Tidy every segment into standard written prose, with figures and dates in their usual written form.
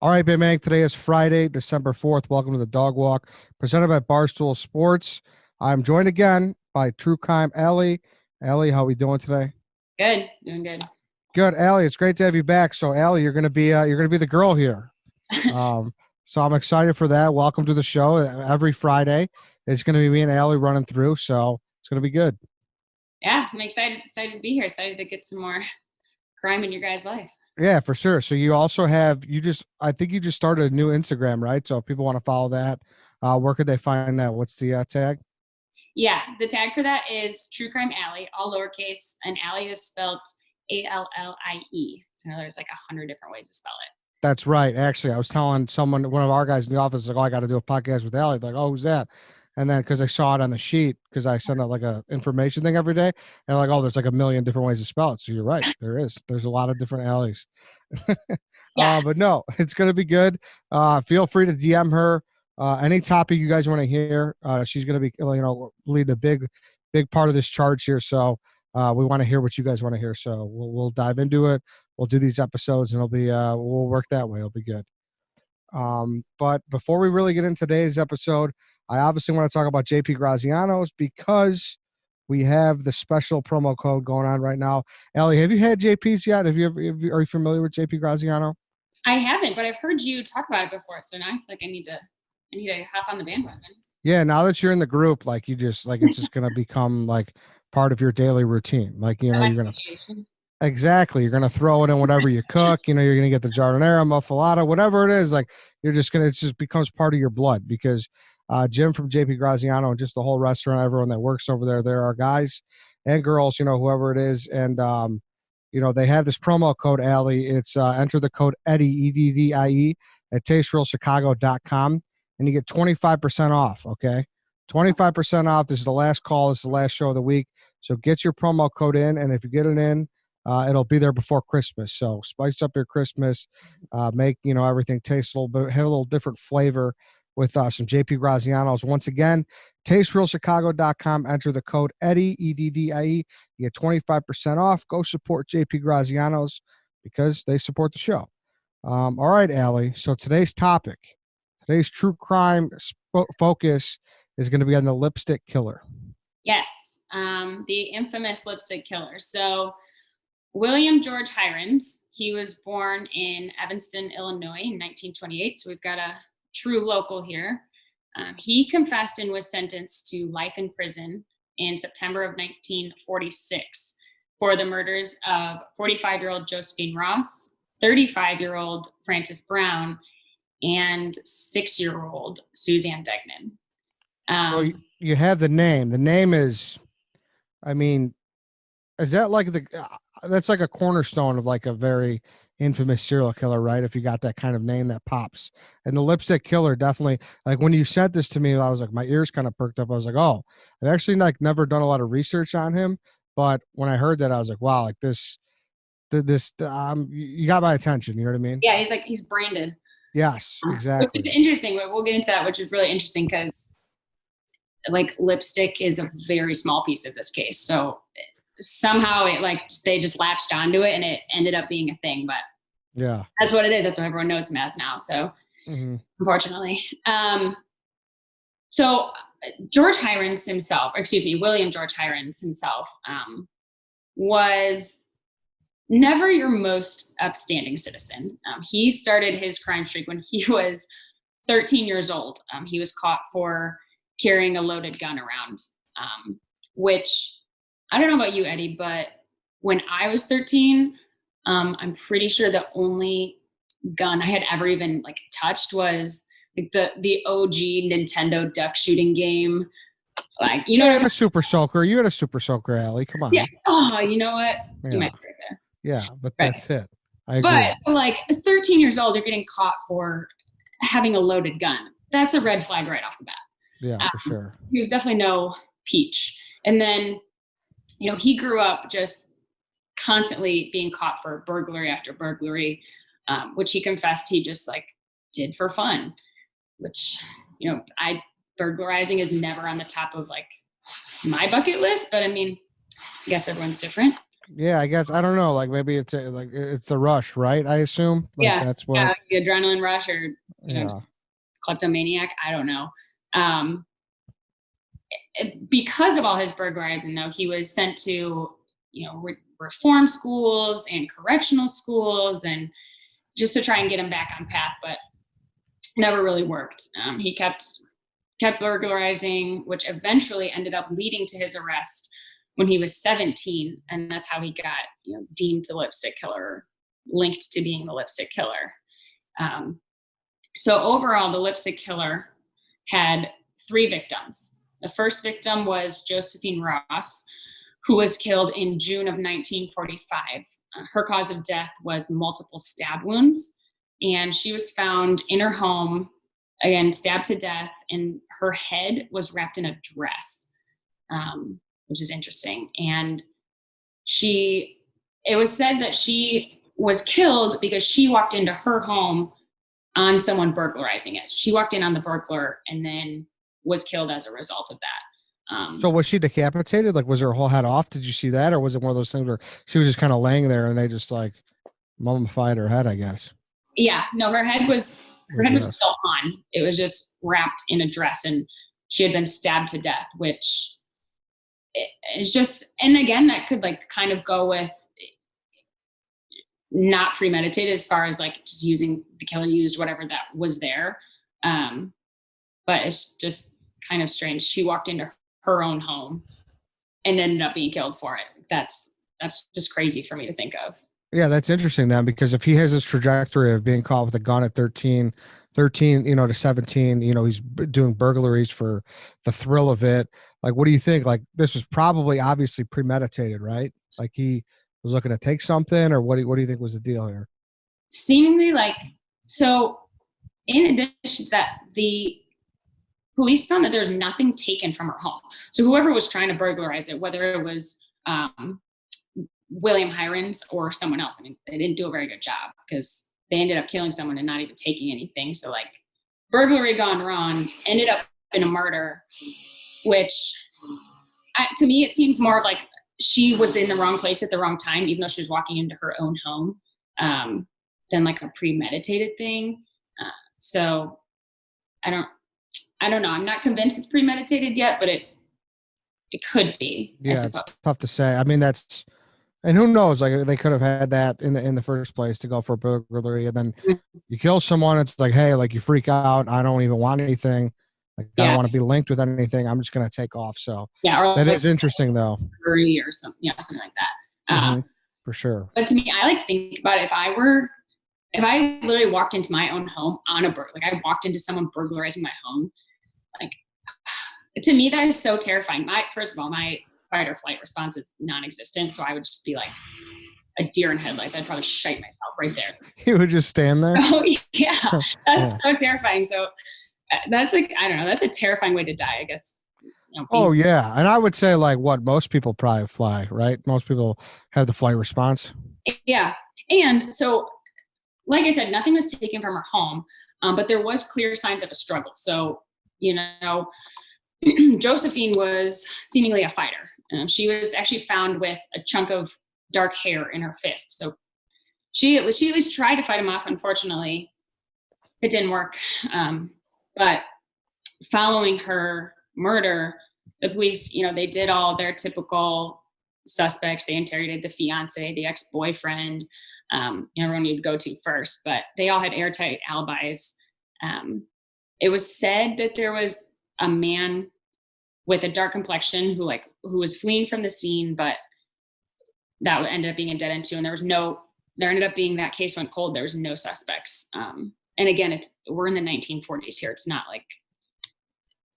All right, Big Man. Today is Friday, December 4th. Welcome to the Dog Walk, presented by Barstool Sports. I'm joined again by True Crime Allie. Allie, how we doing today? Good, doing good. Good, Allie. It's great to have you back. So, Allie, you're gonna be the girl here. So I'm excited for that. Welcome to the show. Every Friday, it's gonna be me and Allie running through. So it's gonna be good. Yeah, I'm excited to be here. Excited to get some more crime in your guys' life. Yeah, for sure. So you also have I think you just started a new Instagram, right? So if people want to follow that, where could they find that? What's the tag? Yeah, the tag for that is True Crime Alley, all lowercase, and Alley is spelled Allie. So now there's like 100 different ways to spell it. That's right. Actually, I was telling one of our guys in the office, like, oh, I got to do a podcast with Allie. Like, oh, who's that? And then because I saw it on the sheet, because I send out like a information thing every day, and like, oh, there's like a million different ways to spell it. So you're right. There is. There's a lot of different Alleys. Yeah. But no, it's gonna be good. Feel free to DM her any topic you guys want to hear. She's gonna be, lead a big part of this charge here. So we want to hear what you guys want to hear. So we'll dive into it. We'll do these episodes, and it'll be we'll work that way. It'll be good. But before we really get into today's episode, I obviously want to talk about JP Graziano's because we have the special promo code going on right now. Ellie, have you had JP's yet? Are you familiar with JP Graziano? I haven't, but I've heard you talk about it before, so now I feel like I need to hop on the bandwagon. Yeah, now that you're in the group, like you just like it's just gonna become like part of your daily routine. Like, you're gonna exactly. You're gonna throw it in whatever you cook. You're gonna get the giardiniera, muffalata, whatever it is. Like, it just becomes part of your blood because Jim from JP Graziano and just the whole restaurant, everyone that works over there are guys and girls, whoever it is, and they have this promo code, Allie. It's enter the code Eddie EDDIE at tasterealchicago.com and you get 25% off. Okay, 25% off. This is the last call. This is the last show of the week. So get your promo code in, and if you get it in, it'll be there before Christmas. So spice up your Christmas, make everything taste a little bit, have a little different flavor with some JP Graziano's. Once again, tasterealchicago.com. Enter the code Eddie EDDIE. You get 25% off. Go support JP Graziano's because they support the show. All right, Allie. So today's true crime focus is going to be on the lipstick killer. Yes, the infamous lipstick killer. So William George Heirens, he was born in Evanston, Illinois in 1928. So we've got a true local here. He confessed and was sentenced to life in prison in September of 1946 for the murders of 45-year-old Josephine Ross, 35-year-old Frances Brown, and 6-year-old Suzanne degnan. So you have the name. The name is, is that like that's like a cornerstone of like a very infamous serial killer, right? If you got that kind of name that pops. And the lipstick killer, definitely, like when you sent this to me, I was like, my ears kind of perked up. I was like, oh, I've actually like never done a lot of research on him. But when I heard that, I was like, wow, like this, you got my attention. You know what I mean? Yeah, he's branded. Yes, exactly. It's interesting, but we'll get into that, which is really interesting because like lipstick is a very small piece of this case. So somehow they just latched onto it and it ended up being a thing, but yeah, that's what it is. That's what everyone knows him as now. So unfortunately, so William George Heirens himself, was never your most upstanding citizen. He started his crime streak when he was 13 years old. He was caught for carrying a loaded gun around, which I don't know about you, Eddie, but when I was 13, I'm pretty sure the only gun I had ever even like touched was like the OG Nintendo duck shooting game. Like, you had a super soaker. You had a super soaker, Allie. Come on. Yeah. Oh, you know what? Yeah. You might be right there. Yeah, but right. That's it. I agree. But like 13 years old, you're getting caught for having a loaded gun. That's a red flag right off the bat. Yeah, for sure. He was definitely no peach. And then, he grew up just constantly being caught for burglary after burglary, which he confessed he just like did for fun, which, burglarizing is never on the top of like my bucket list, but I mean, I guess everyone's different. Yeah, I guess I don't know. Like maybe it's like it's the rush, right? I assume like Yeah, that's what. yeah, the adrenaline rush, or Yeah. kleptomaniac. I don't know. Um, because of all his burglarizing, though, he was sent to reform schools and correctional schools, and just to try and get him back on path, but never really worked. He kept burglarizing, which eventually ended up leading to his arrest when he was 17, and that's how he got deemed the lipstick killer, linked to being the lipstick killer. Um, so overall, the lipstick killer had 3 victims. The first victim was Josephine Ross, who was killed in June of 1945. Her cause of death was multiple stab wounds, and she was found in her home, again, stabbed to death, and her head was wrapped in a dress, which is interesting. And it was said that she was killed because she walked into her home on someone burglarizing it. She walked in on the burglar and then was killed as a result of that. So was she decapitated? Like was her whole head off? Did you see that, or was it one of those things where she was just kind of laying there and they just like mummified her head? I guess. Yeah, no, her head was still on. It was just wrapped in a dress, and she had been stabbed to death, which is just, and again, that could like kind of go with not premeditated, as far as like just using, the killer used whatever that was there. But it's just kind of strange. She walked into her own home and ended up being killed for it. That's just crazy for me to think of. Yeah, that's interesting then, because if he has this trajectory of being caught with a gun at 13, to 17, he's doing burglaries for the thrill of it. Like, what do you think? Like, this was probably obviously premeditated, right? Like he was looking to take something, or what do you think was the deal here? Seemingly, like, so in addition to that, the police found that there's nothing taken from her home. So whoever was trying to burglarize it, whether it was William Heirens or someone else, I mean, they didn't do a very good job because they ended up killing someone and not even taking anything. So like, burglary gone wrong, ended up in a murder, which to me, it seems more of like she was in the wrong place at the wrong time, even though she was walking into her own home, than like a premeditated thing. So I don't know. I'm not convinced it's premeditated yet, but it could be. Yeah, it's tough to say. I mean, and who knows? Like they could have had that in the first place to go for burglary, and then you kill someone. It's like, hey, like you freak out. I don't even want anything. Like I don't want to be linked with anything. I'm just gonna take off. So or that like, is interesting, though. Or something, something like that. For sure. But to me, I like think about it, if I literally walked into my own home on a like I walked into someone burglarizing my home, like to me that is so terrifying. First of all, my fight or flight response is non-existent, so I would just be like a deer in headlights. I'd probably shite myself right there. You would just stand there. Oh yeah, that's so terrifying. So that's like, I don't know, that's a terrifying way to die, I guess. Oh yeah, and I would say like what most people probably fly, right? Most people have the flight response. Yeah, and so like I said, nothing was taken from her home, but there was clear signs of a struggle. So Josephine was seemingly a fighter. She was actually found with a chunk of dark hair in her fist. So she at least tried to fight him off. Unfortunately, it didn't work. But following her murder, the police, they did all their typical suspects. They interrogated the fiance, the ex-boyfriend, everyone you'd go to first, but they all had airtight alibis. It was said that there was a man with a dark complexion who was fleeing from the scene, but that ended up being a dead end too. And there ended up being, that case went cold. There was no suspects. And again, we're in the 1940s here. It's not like,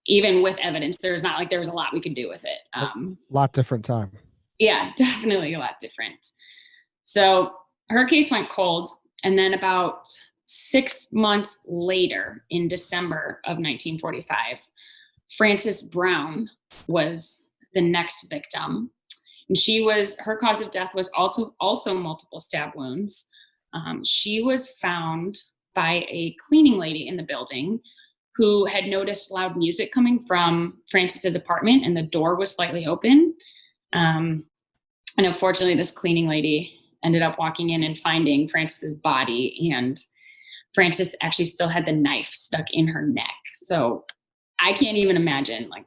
even with evidence, there's not like there was a lot we could do with it. A lot different time. Yeah, definitely a lot different. So her case went cold. And then about 6 months later, in December of 1945, Frances Brown was the next victim. And her cause of death was also multiple stab wounds. She was found by a cleaning lady in the building who had noticed loud music coming from Frances's apartment, and the door was slightly open. And unfortunately, this cleaning lady ended up walking in and finding Frances's body, and Frances actually still had the knife stuck in her neck. So I can't even imagine like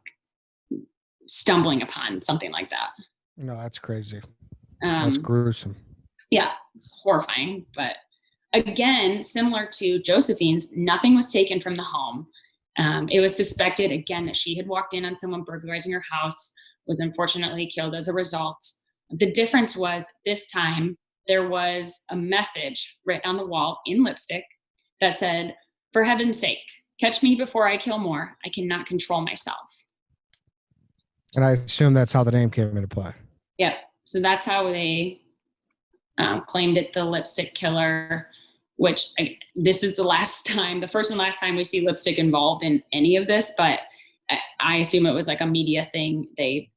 stumbling upon something like that. No, that's crazy. That's gruesome. Yeah, it's horrifying. But again, similar to Josephine's, nothing was taken from the home. It was suspected again that she had walked in on someone burglarizing her house, was unfortunately killed as a result. The difference was this time there was a message written on the wall in lipstick that said, "For heaven's sake, catch me before I kill more. I cannot control myself." And I assume that's how the name came into play. Yep. So that's how they claimed it the lipstick killer, which this is the first and last time we see lipstick involved in any of this, but I assume it was like a media thing. They,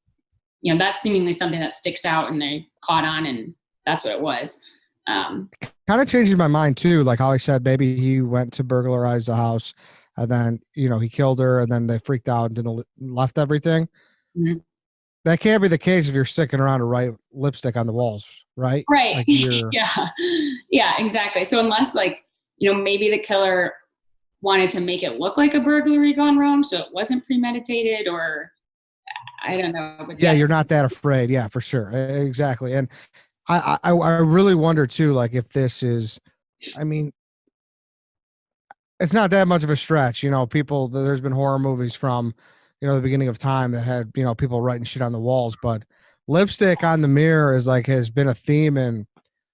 that's seemingly something that sticks out and they caught on, and that's what it was. Kind of changing my mind too. Like how I said, maybe he went to burglarize the house and then, he killed her and then they freaked out and didn't left everything. Mm-hmm. That can't be the case if you're sticking around to write lipstick on the walls, right? Right. Like Yeah, exactly. So unless maybe the killer wanted to make it look like a burglary gone wrong, so it wasn't premeditated, or I don't know. But yeah, you're not that afraid. Yeah, for sure. Exactly. And I really wonder too, like if this is, I mean, it's not that much of a stretch, people, there's been horror movies from, the beginning of time that had, people writing shit on the walls, but lipstick on the mirror has been a theme in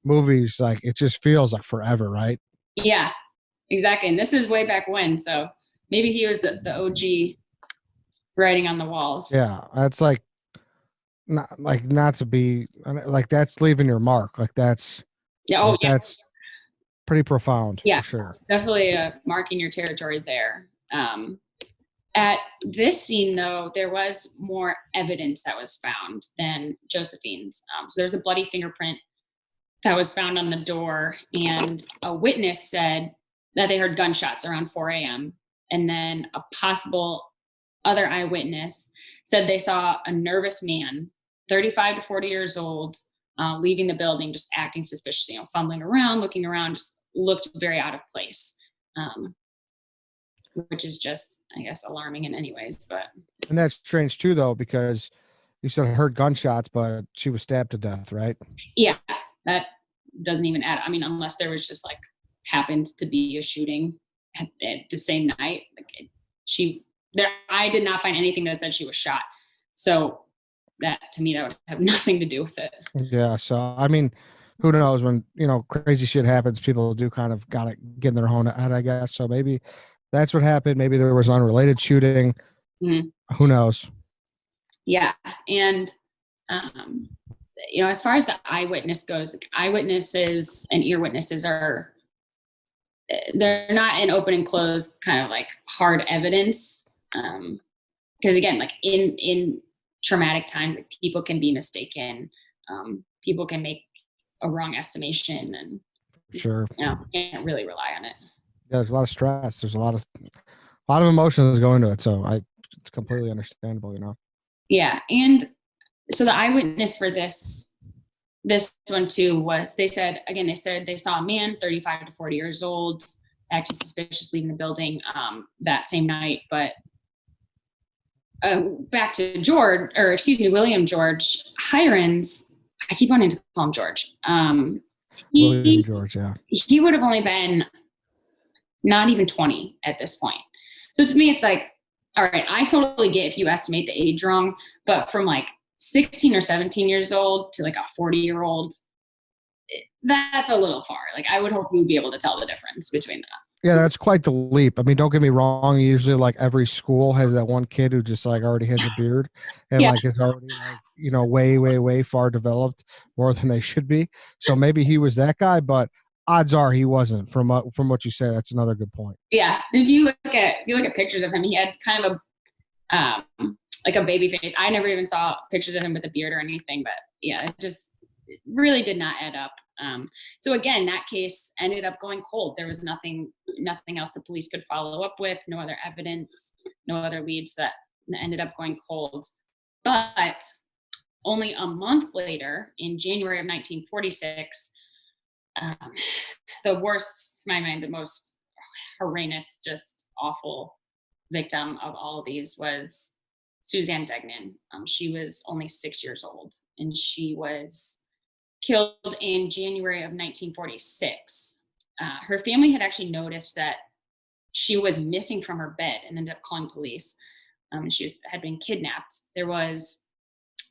movies. Like it just feels like forever, right? Yeah, exactly. And this is way back when, so maybe he was the OG writing on the walls. Yeah, that's not to be like that's leaving your mark. Like that's that's pretty profound. Yeah, for sure. Definitely marking your territory there. At this scene, though, there was more evidence that was found than Josephine's. So there's a bloody fingerprint that was found on the door, and a witness said that they heard gunshots around 4 a.m. And then a possible other eyewitness said they saw a nervous man, 35 to 40 years old, leaving the building, just acting suspicious, fumbling around, looking around, just looked very out of place. Which is just, I guess, alarming in any ways. And that's strange too, though, because you said heard gunshots, but she was stabbed to death, right? Yeah, that doesn't even add. I mean, unless there was just happened to be a shooting at the same night. I did not find anything that said she was shot. So that, to me, that would have nothing to do with it. Yeah. So I mean, who knows, when crazy shit happens, people do kind of gotta get in their own head, I guess. So maybe that's what happened. Maybe there was an unrelated shooting. Mm-hmm. Who knows? Yeah. And, as far as the eyewitness goes, eyewitnesses and ear witnesses they're not an open and closed kind of hard evidence. Because again, in traumatic times, people can be mistaken. People can make a wrong estimation, and sure, can't really rely on it. Yeah, there's a lot of stress. There's a lot of emotions go into it. So it's completely understandable, Yeah. And so the eyewitness for this one too was, they said they saw a man, 35 to 40 years old, acting suspicious, leaving the building that same night. But back to William George Heirens, I keep wanting to call him George. William George, yeah. He would have only been not even 20 at this point. So to me, it's all right, I totally get if you estimate the age wrong, but from 16 or 17 years old to a 40-year-old, that's a little far. I would hope you'd be able to tell the difference between that. Yeah, that's quite the leap. I mean, don't get me wrong. Usually, every school has that one kid who just already has a beard and is already way far developed, more than they should be. So maybe he was that guy, but odds are he wasn't. From what you say, that's another good point. Yeah, if you look at pictures of him, he had kind of a a baby face. I never even saw pictures of him with a beard or anything, but yeah, it really did not add up. So again, that case ended up going cold. There was nothing else the police could follow up with, no other evidence, no other leads, that ended up going cold. But only a month later, in January of 1946, the worst, to my mind, the most horrendous, just awful victim of all of these was Suzanne Degnan. She was only 6 years old, and she was killed in January of 1946. Her family had actually noticed that she was missing from her bed and ended up calling police. Had been kidnapped. There was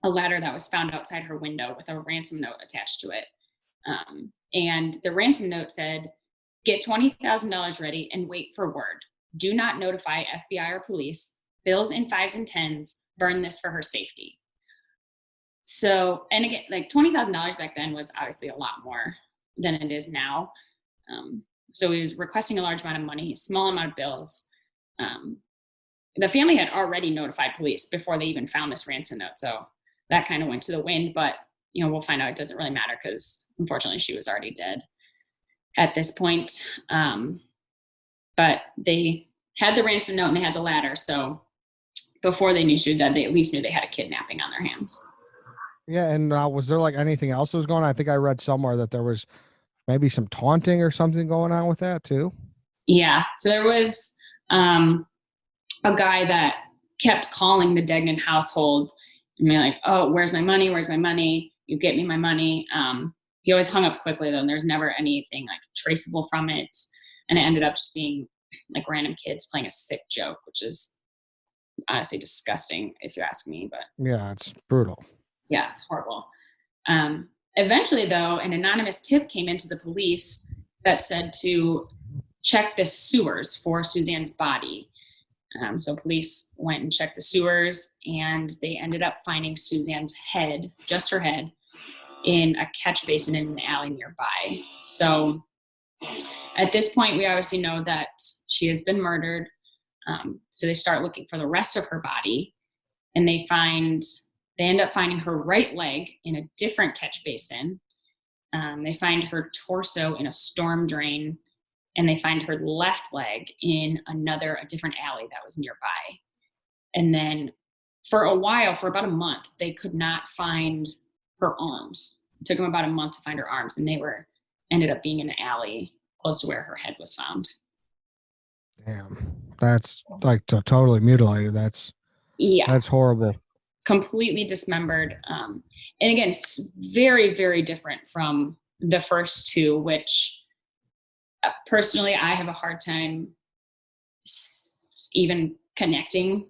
a letter that was found outside her window with a ransom note attached to it. And the ransom note said, "Get $20,000 ready and wait for word. Do not notify FBI or police. Bills in 5s and 10s. Burn this for her safety." So, and again, like $20,000 back then was obviously a lot more than it is now. So he was requesting a large amount of money, small amount of bills. The family had already notified police before they even found this ransom note. So that kind of went to the wind, but we'll find out it doesn't really matter because unfortunately she was already dead at this point. But they had the ransom note and they had the ladder. So before they knew she was dead, they at least knew they had a kidnapping on their hands. Yeah. And was there like anything else that was going on? I think I read somewhere that there was maybe some taunting or something going on with that too. Yeah. So there was a guy that kept calling the Degnan household and being like, "Oh, where's my money? Where's my money? You get me my money." He always hung up quickly though, and there's never anything like traceable from it. And it ended up just being like random kids playing a sick joke, which is honestly disgusting if you ask me, but yeah, it's brutal. Yeah, it's horrible. Eventually though, an anonymous tip came into the police that said to check the sewers for Suzanne's body. So police went and checked the sewers, and they ended up finding Suzanne's head, just her head, in a catch basin in an alley nearby. So at this point, we obviously know that she has been murdered. So they start looking for the rest of her body, and they end up finding her right leg in a different catch basin. They find her torso in a storm drain, and they find her left leg in a different alley that was nearby. And then for a while, for about a month, they could not find her arms. It took them about a month to find her arms, and they ended up being in an alley close to where her head was found. Damn. That's like totally mutilated. That's horrible. Completely dismembered. And again, very, very different from the first two, which personally, I have a hard time even connecting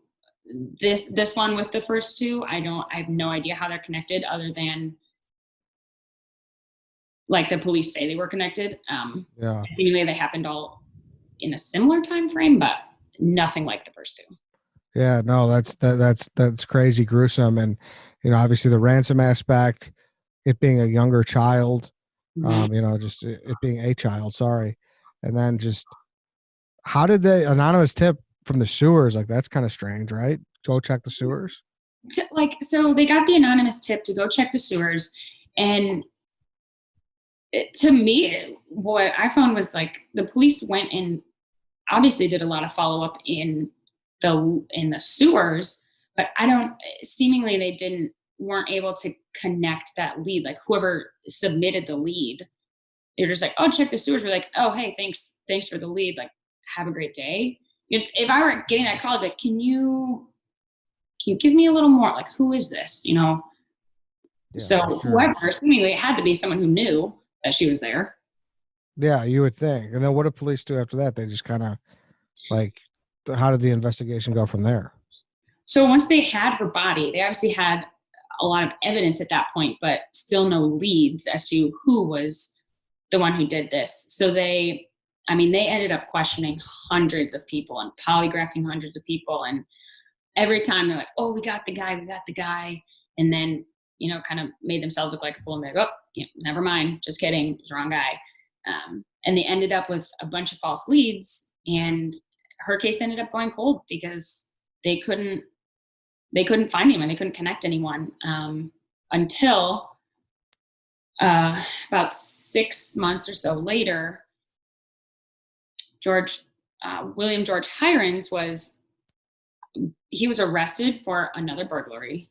this one with the first two. I have no idea how they're connected other than like the police say they were connected. Seemingly they happened all in a similar time frame, but nothing like the first two. Yeah, no, that's crazy gruesome. And, obviously the ransom aspect, it being a younger child, just it being a child, sorry. And then just how did the anonymous tip from the sewers, like that's kind of strange, right? Go check the sewers. So they got the anonymous tip to go check the sewers. And to me, what I found was like the police went and obviously did a lot of follow-up in the sewers, but seemingly they weren't able to connect that lead. Like whoever submitted the lead, they're just like, "Oh, check the sewers." We're like, "Oh, hey, thanks for the lead. Like, have a great day." If I were getting that call, I'd be like, can you give me a little more? Like, who is this? Yeah, so sure. Whoever, seemingly it had to be someone who knew that she was there. Yeah, you would think. And then what do police do after that? They just kind of like, how did the investigation go from there? So once they had her body, they obviously had a lot of evidence at that point, but still no leads as to who was the one who did this. So they ended up questioning hundreds of people and polygraphing hundreds of people. And every time they're like, "Oh, we got the guy. And then, kind of made themselves look like a fool and they're like, "Oh, never mind. Just kidding. It was the wrong guy." And they ended up with a bunch of false leads, and her case ended up going cold because they couldn't find him and they couldn't connect anyone until about 6 months or so later. William George Heirens was arrested for another burglary.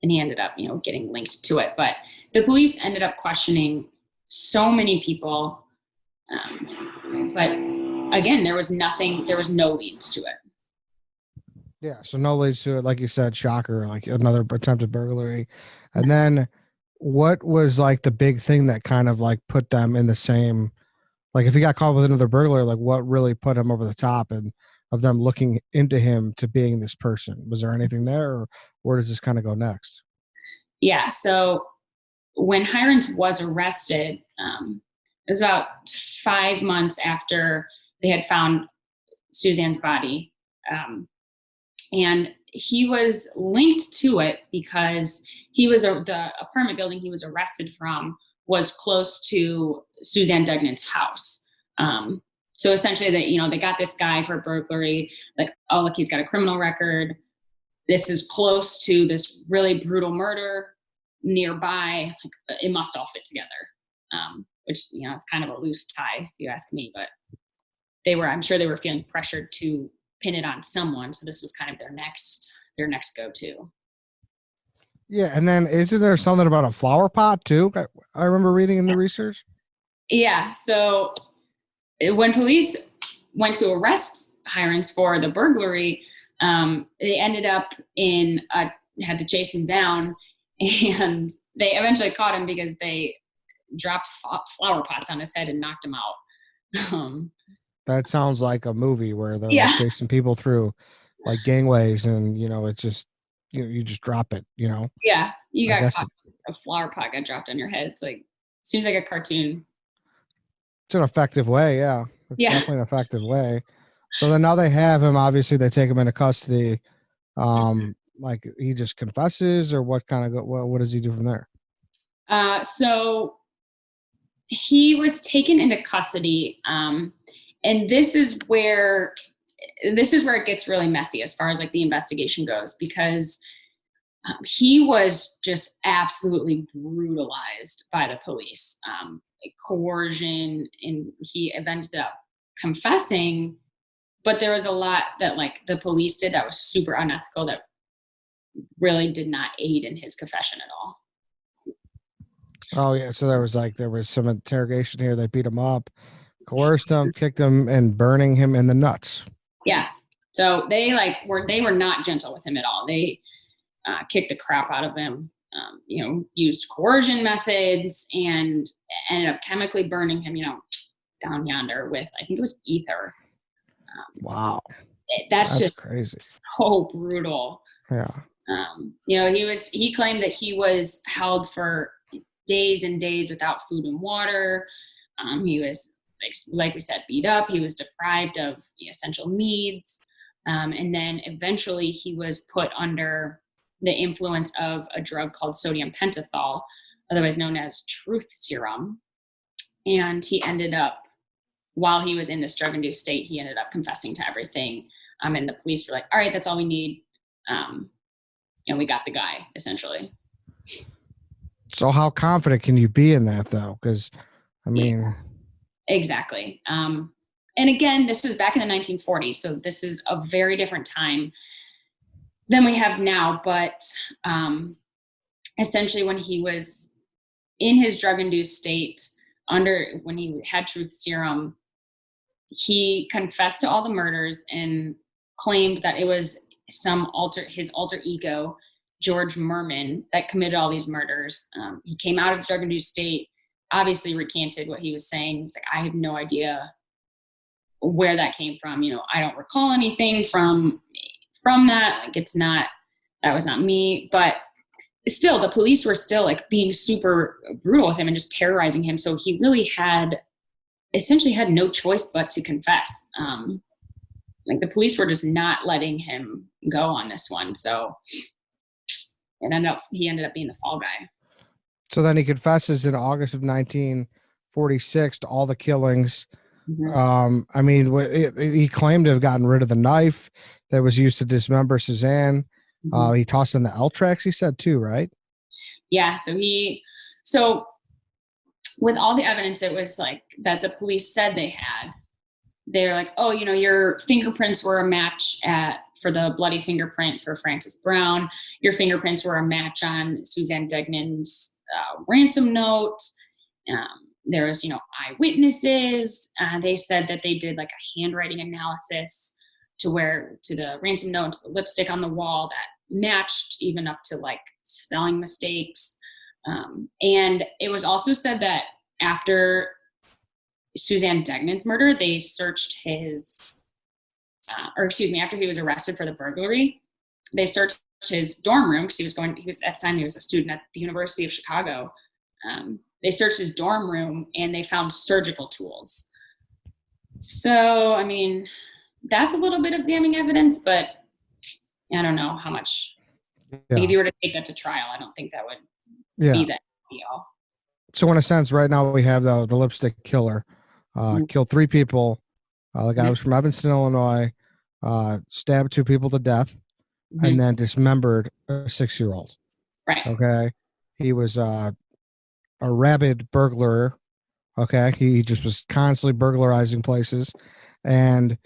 and he ended up, getting linked to it. But the police ended up questioning so many people. But again, there was no leads to it. Yeah, so no leads to it, like you said, shocker, like another attempted burglary. And then what was like the big thing that kind of like put them in the same, like if he got caught with another burglar, like what really put him over the top and of them looking into him to being this person? Was there anything there, or where does this kind of go next? Yeah, so when Heirens was arrested, it was about 5 months after they had found Suzanne's body. And he was linked to it because the apartment building he was arrested from was close to Suzanne Degnan's house. So essentially they got this guy for burglary, like, oh, look, he's got a criminal record. This is close to this really brutal murder nearby. Like, it must all fit together. Which, it's kind of a loose tie if you ask me, but I'm sure they were feeling pressured to pin it on someone. So this was kind of their next go-to. Yeah. And then isn't there something about a flower pot too? I remember reading in the research. Yeah. So when police went to arrest Heirens for the burglary, they ended up had to chase him down, and they eventually caught him because they dropped flower pots on his head and knocked him out. That sounds like a movie where they're like chasing people through like gangways, and it's just you just drop it. Yeah, you got caught. A flower pot got dropped on your head. It's like, seems like a cartoon. It's an effective way. Yeah, it's definitely an effective way. So then now they have him. Obviously, they take him into custody. Like he just confesses, or what kind of what does he do from there? So he was taken into custody, and this is where it gets really messy as far as like the investigation goes, because he was just absolutely brutalized by the police, coercion, and he ended up confessing. But there was a lot that like the police did that was super unethical, that really did not aid in his confession at all. Oh yeah, so there was some interrogation here. They beat him up, coerced him, kicked him, and burning him in the nuts. Yeah. So they were not gentle with him at all. They kicked the crap out of him, used coercion methods, and ended up chemically burning him, down yonder with, I think it was ether. Wow. That's just crazy. So brutal. Yeah. He claimed that he was held for days and days without food and water. He was, like we said, beat up. He was deprived of the essential needs. And then eventually he was put under the influence of a drug called sodium pentothal, otherwise known as truth serum. And he ended up, while he was in this drug-induced state, he ended up confessing to everything. And the police were like, all right, that's all we need. We got the guy, essentially. So how confident can you be in that, though? Because, I mean... Yeah, exactly. And again, this was back in the 1940s, so this is a very different time than we have now. But essentially, when he was in his drug-induced state, when he had truth serum, he confessed to all the murders and claimed that it was his alter ego, George Merman, that committed all these murders. He came out of drug-induced state, obviously recanted what he was saying. He's like, I have no idea where that came from. I don't recall anything from that. Like, that was not me. But still, the police were still like being super brutal with him and just terrorizing him. So he really essentially had no choice but to confess. Like, the police were just not letting him go on this one. So he ended up being the fall guy. So then he confesses in August of 1946 to all the killings. Mm-hmm. He claimed to have gotten rid of the knife that was used to dismember Suzanne. Mm-hmm. He tossed in the L tracks, he said, too, right? Yeah. So with all the evidence, it was like that the police said they were like, oh, your fingerprints were a match for the bloody fingerprint for Frances Brown. Your fingerprints were a match on Suzanne Degnan's ransom note. There was, eyewitnesses. They said that they did like a handwriting analysis to the ransom note, to the lipstick on the wall that matched even up to like spelling mistakes. And it was also said that after Suzanne Degnan's murder, they searched after he was arrested for the burglary, they searched his dorm room because at the time he was a student at the University of Chicago. They searched his dorm room and they found surgical tools. So, I mean, that's a little bit of damning evidence, but I don't know how much. If you were to take that to trial, I don't think that would be that deal. So in a sense, right now we have the lipstick killer, killed 3 people. The guy was from Evanston, Illinois, stabbed 2 people to death, and then dismembered a 6-year-old. Right. Okay. He was a rabid burglar. Okay. He just was constantly burglarizing places. And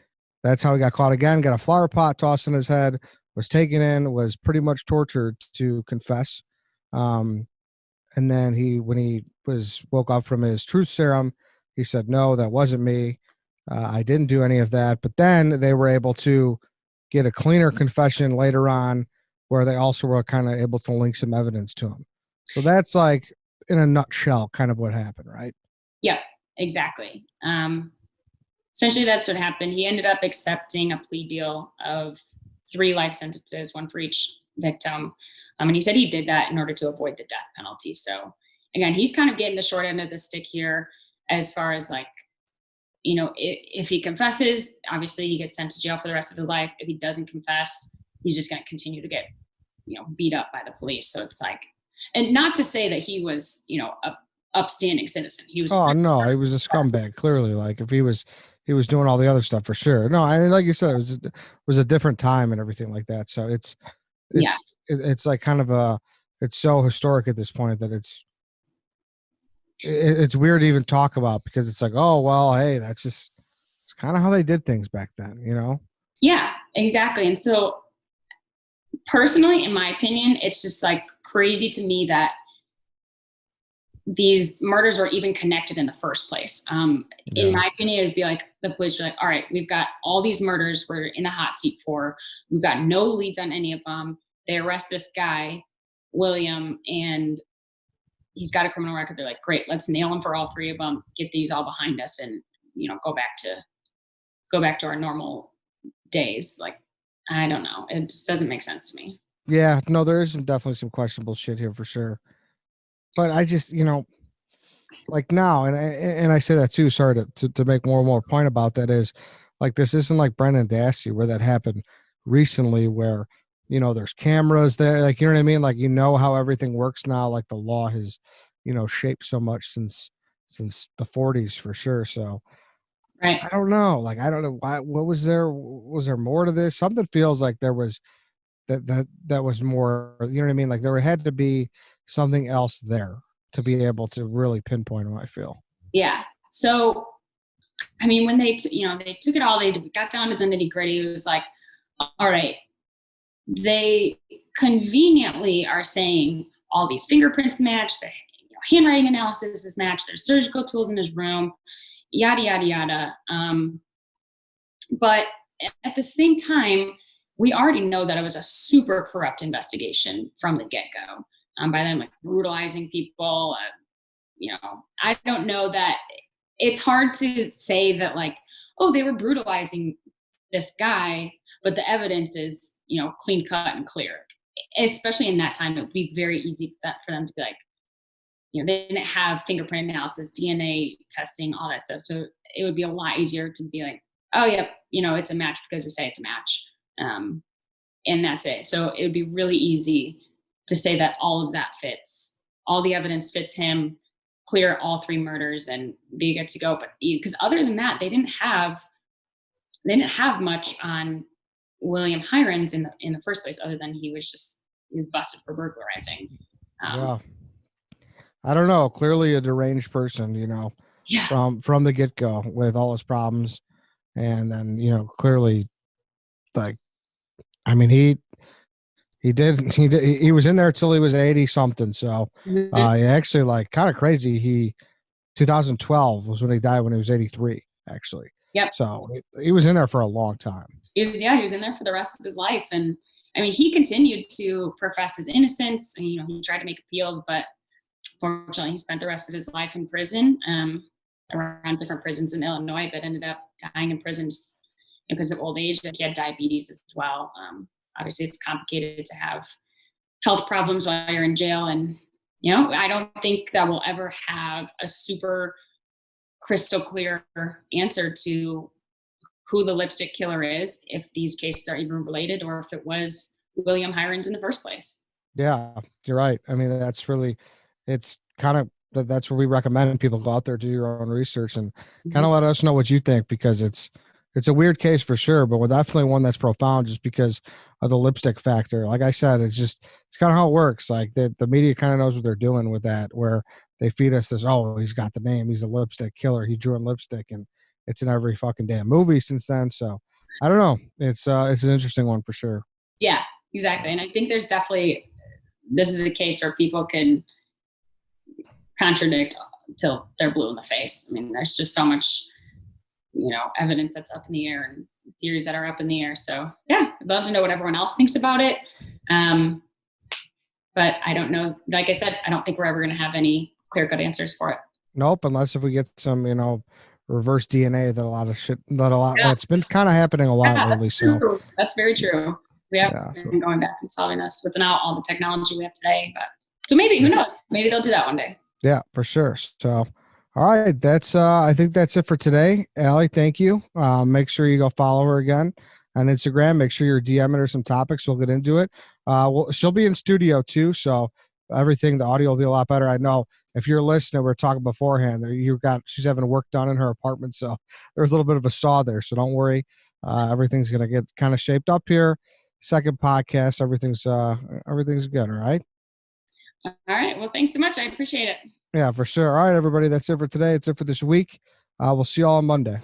that's how he got caught again. Got a flower pot tossed in his head, was taken in, was pretty much tortured to confess. And then when he woke up from his truth serum, he said, no, that wasn't me. I didn't do any of that. But then they were able to get a cleaner confession later on where they also were kind of able to link some evidence to him. So that's like, in a nutshell, kind of what happened, right? Yeah, exactly. Essentially, that's what happened. He ended up accepting a plea deal of 3 life sentences, 1 for each victim. And he said he did that in order to avoid the death penalty. So again, he's kind of getting the short end of the stick here as far as like, if he confesses, obviously he gets sent to jail for the rest of his life. If he doesn't confess, he's just going to continue to get, beat up by the police. So it's like, and not to say that he was, a upstanding citizen. He was. Oh no, he was a scumbag. Clearly, like if he was doing all the other stuff for sure. No, I like you said, it was a different time and everything like that. So it's like kind of it's so historic at this point that it's weird to even talk about because it's like, oh well, hey, it's kind of how they did things back then, Yeah, exactly. And so personally, in my opinion, it's just like crazy to me that these murders were even connected in the first place. In my opinion, it'd be like the police were like, all right, we've got all these murders we're in the hot seat for. We've got no leads on any of them. They arrest this guy, William, and he's got a criminal record. They're like, great, let's nail him for all 3 of them, get these all behind us, and go back to our normal days. Like, I don't know. It just doesn't make sense to me. Yeah, no, there is definitely some questionable shit here for sure. But I just, like now, and I say that too, sorry to make more and more point about that is like, this isn't like Brendan Dassey where that happened recently where, there's cameras there, like, you know what I mean? Like, how everything works now, like the law has, shaped so much since the 40s for sure. So right. I don't know. Like, I don't know what was there more to this? Something feels like there was that was more, you know what I mean? Like there had to be something else there to be able to really pinpoint them, I feel. Yeah. So, I mean, when they took it all, they got down to the nitty gritty. It was like, all right, they conveniently are saying all these fingerprints match, the handwriting analysis is matched, there's surgical tools in his room, yada, yada, yada. But at the same time, we already know that it was a super corrupt investigation from the get-go. By them like brutalizing people, I don't know that it's hard to say that like, oh, they were brutalizing this guy, but the evidence is, clean cut and clear. Especially in that time, it would be very easy for them to be like, they didn't have fingerprint analysis, DNA testing, all that stuff. So it would be a lot easier to be like, oh yeah, it's a match because we say it's a match. And that's it. So it would be really easy to say that all of that fits. All the evidence fits him, clear all 3 murders and be good to go. But because other than that, they didn't have much on William Heirens in the first place, other than he was busted for burglarizing. Yeah. I don't know. Clearly a deranged person, from the get-go with all his problems. And then, clearly like I mean, he was in there till he was 80 something. So, actually, like, kind of crazy. 2012 was when he died, when he was 83, actually. Yep. So he was in there for a long time. He was in there for the rest of his life. And I mean, he continued to profess his innocence. And, you know, he tried to make appeals, but fortunately he spent the rest of his life in prison, around different prisons in Illinois, but ended up dying in prisons because of old age. He had diabetes as well. Obviously it's complicated to have health problems while you're in jail. And, you know, I don't think that we'll ever have a super crystal clear answer to who the lipstick killer is, if these cases are even related, or if it was William Heirens in the first place. Yeah, you're right. I mean, it's kind of, that's where we recommend people go out there, do your own research, and kind of let us know what you think, because it's a weird case for sure, but we're definitely one that's profound just because of the lipstick factor. Like I said, it's kind of how it works. Like the media kind of knows what they're doing with that, where they feed us this, oh, he's got the name, he's a lipstick killer, he drew in lipstick, and it's in every fucking damn movie since then. So I don't know. It's an interesting one for sure. Yeah, exactly. And I think this is a case where people can contradict till they're blue in the face. I mean, there's just so much, you know, evidence that's up in the air and theories that are up in the air. So yeah, I'd love to know what everyone else thinks about it. But I don't know. Like I said, I don't think we're ever going to have any clear-cut answers for it. Nope, unless if we get some, you know, reverse DNA, that's been kind of happening a lot lately. So that's very true. We have been going back and solving this without all the technology we have today. But so maybe, who knows? Maybe they'll do that one day. Yeah, for sure. So, all right, that's I think that's it for today. Allie, thank you. Make sure you go follow her again on Instagram. Make sure you're DMing her some topics. We'll get into it. She'll be in studio too, so the audio will be a lot better. I know if you're listening, we were talking beforehand. She's having work done in her apartment, so there's a little bit of a saw there. So don't worry, everything's gonna get kind of shaped up here. Second podcast, everything's good. All right. All right. Well, thanks so much. I appreciate it. Yeah, for sure. All right, everybody. That's it for today. It's it for this week. We'll see you all on Monday.